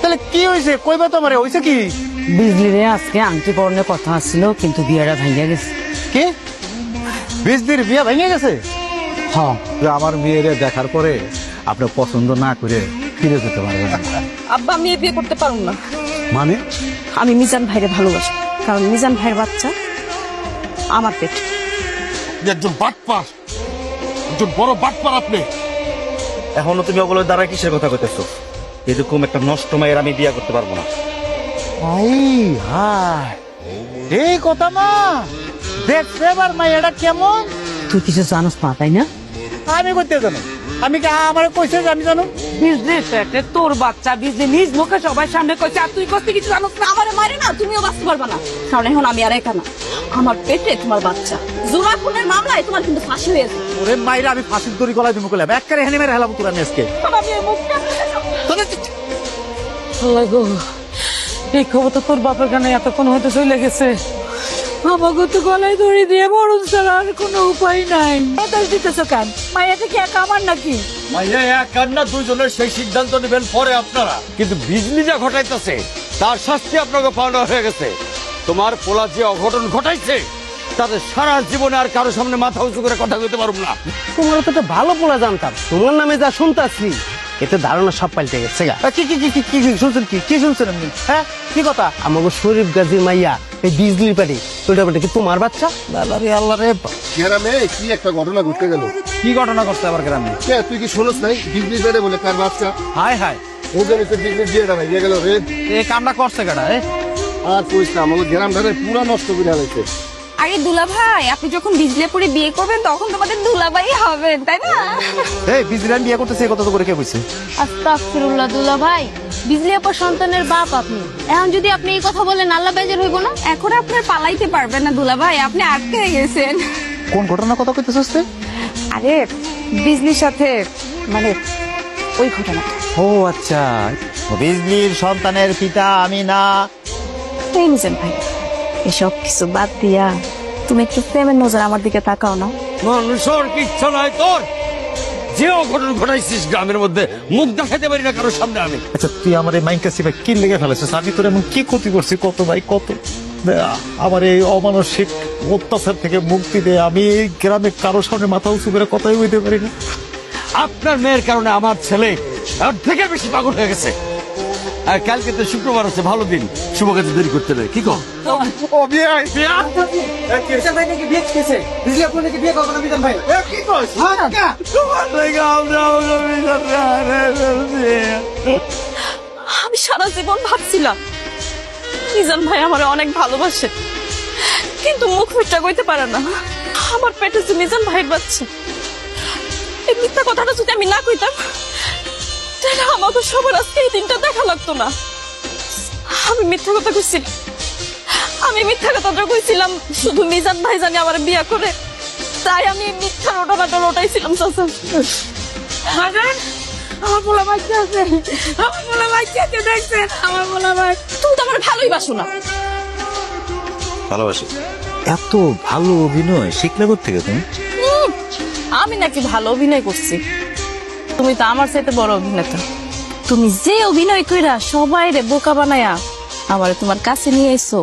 তাহলে কি হয়েছে কইবা তো আমারে হয়েছে কি? বিজলি রে আজকে আংটি পরনের কথা আসছিল কিন্তু বিয়েটা ভাঙিয়া গেছে। কি বিজলির বিয়া ভেঙে গেছে? হ্যাঁ যে আমার মেয়েরে দেখার পরে আপনি পছন্দ না করে ফিরে যেতে পারবেন না। আব্বা আমি এই বিয়ে করতে পারবো না। মানে আমি মিজান ভাইরে ভালোবাসি, কারণ মিজান ভাইয়ের বাচ্চা আমার পেট। একজন বাটপার, একজন বড় বাটপার আপনি। এখনো তুমি ওগুলোর দ্বারা কিসের কথা কইতেছো? এরকম একটা নষ্ট মায়ের আমি বিয়ে করতে পারবো না। হাই এই কথা মা দেখছে এবার মা এটা কেমন? তুই কিছু জানোস না তাই না? আমি করতে জানো? আমি কি আমার কইছে যে আমি জানো? বিজলি পেটে তোর বাচ্চা, বিজলি নিজ মুখে সবার সামনে কইছে আর তুই কষ্ট কিছু জানোস না। আমারে মারে না, তুমিও বাঁচতে পারবা না, কারণ এখন আমি আর একা না, আমার পেটে তোমার বাচ্চা। জোড়া খুনের মামলায় তোমার কিন্তু ফাঁসি হয়েছে। ওরে মাইরা আমি ফাঁসির দড়ি গলায় দিমু কইলাম একবারে হেনে মেরে হেলাম তোর আমি আজকে। আমি এই মুখটা আল্লাহ গো, এই খবর তো তোর বাপের কানে এতক্ষণ হয়তো চলে গেছে। আমাকে তো গলায় দড়ি দিয়ে মরণ ছাড়া আর কোনো উপায় নাই। দোষ দিতেছ কেন? মাইয়াটা কি একা আমার নাকি? মাইয়া এক আর না দুইজনের সেই সিদ্ধান্ত নেবেন পরে আপনারা, কিন্তু বিজলি যা ঘটাইতেছে তার শাস্তি আপনাকে পাওয়া হয়ে গেছে। তোমার পোলা যে অঘটন ঘটাইছে তাদের সারা জীবনে আর কারো সামনে মাথা উঁচু করে কথা বলতে পারবো না। তোমার তো একটা ভালো পোলা জানতাম, তোমার নামে যা শুনতাছি এতে ধারণা সব পাল্টে গেছে গা। কি কি কি কি কি শুনছেন? কি শুনছেন আপনি? হ্যাঁ কি কথা? আমাকে শরীফ গাজীর মাইয়া এই বিজলির পাটি ওইটা পাটি কি তোমার বাচ্চা? আল্লাহ রে আল্লাহ রে। গ্রামে কি একটা ঘটনা ঘটতে গেল। কি ঘটনা করতে আবার গ্রামে? কে তুই কি শোনস নাই? বিজলি বেড়ে বলে তার বাচ্চা। হায় হায় ও জানিস বিজলি বিয়েটা ভেঙে গেল রে। এই কামটা করছে কেডা? আর কইস না, আমাকে গ্রাম ধারে পুরা নষ্ট করে হালাইছে। আরে দুলা ভাই, আপনি যখন বিজলিপুরে বিয়ে করবেন তখন তোমাদের দুলাভাই হবেন, তাই না? এই বিজলি বিয়ে করতেছে এই কথা তো করে কে কইছে? আস্তাগফিরুল্লাহ দুলা ভাই, বিজলি আপা সন্তানের বাপ আপনি। এখন যদি আপনি এই কথা বলেন আল্লাহ বেজার হইব না? এখন আপনার পালাইতে পারবেন না দুলা ভাই, আপনি আটকে গেছেন। কোন ঘটনার কথা কইতেছস তুই? আরে বিজলির সাথে মানে ওই ঘটনা। ও আচ্ছা, বিজলির সন্তানের পিতা আমি না। এই মিজান ভাই, এসব কিছু বাদ দিয়া তুমি একটু প্রেমের নজর আমার দিকে তাকাও না। মানুষের কিচ্ছু নয় তোর, যে অঘটন ঘটাইছিস গ্রামের মধ্যে মুখ দেখাতে পারি না কারোর সামনে আমি। আচ্ছা তুই আমার এই মাইনকা সিবা কি লেগে ফেলেছিস? আমি তোর এমন কি ক্ষতি করছি? কত ভাই কত আমার এই অমানসিক অত্যাচার থেকে মুক্তি দে। আমি এই গ্রামে কারোর সামনে মাথা উঁচু করে কথাই বলতে পারি না। আপনার মেয়ের কারণে আমার ছেলে আর থেকে বেশি পাগল হয়ে গেছে। আর কালকে তো শুক্রবার আছে, ভালো দিন, শুভ কাজে দেরি করতে নেই। কি কর? ও বিয়ে বিয়ে আমি সারা জীবন ভাবছিলাম মিজান ভাই আমার অনেক ভালোবাসে, কিন্তু মুখ মিথ্যা কইতে পারে না। আমার পেটে যে মিজান ভাইয়ের বাচ্চা, এই মিথ্যা কথাটা যদি আমি না কইতাম তাহলে আমাকে সবার আজকে এই দিনটা দেখা লাগতো না। আমি মিথ্যা কথা কইছিলাম, আমি মিথ্যা কথাটা কইছিলাম শুধু মিজান ভাই জানি আমার বিয়া করে, তাই আমি মিথ্যা রোটানাটা রোটাইছিলাম। চাচা আমার পোলা বাচ্চা আছে, আমার পোলা বাচ্চা আছে, দেখছেন আমার পোলা বাচ্চা। তুমি তো আমার ভালোই বাসো না। ভালোবাসি। এত ভালো অভিনয় শিখলে কোত্থেকে তুমি? আমি নাকি ভালো অভিনয় করছি? তুমি তো আমার চাইতে বড় অভিনেতা। তুমি যে অভিনয় কইরা সবাই রে বোকা বানায়া আমার তোমার কাছে নিয়ে এসো,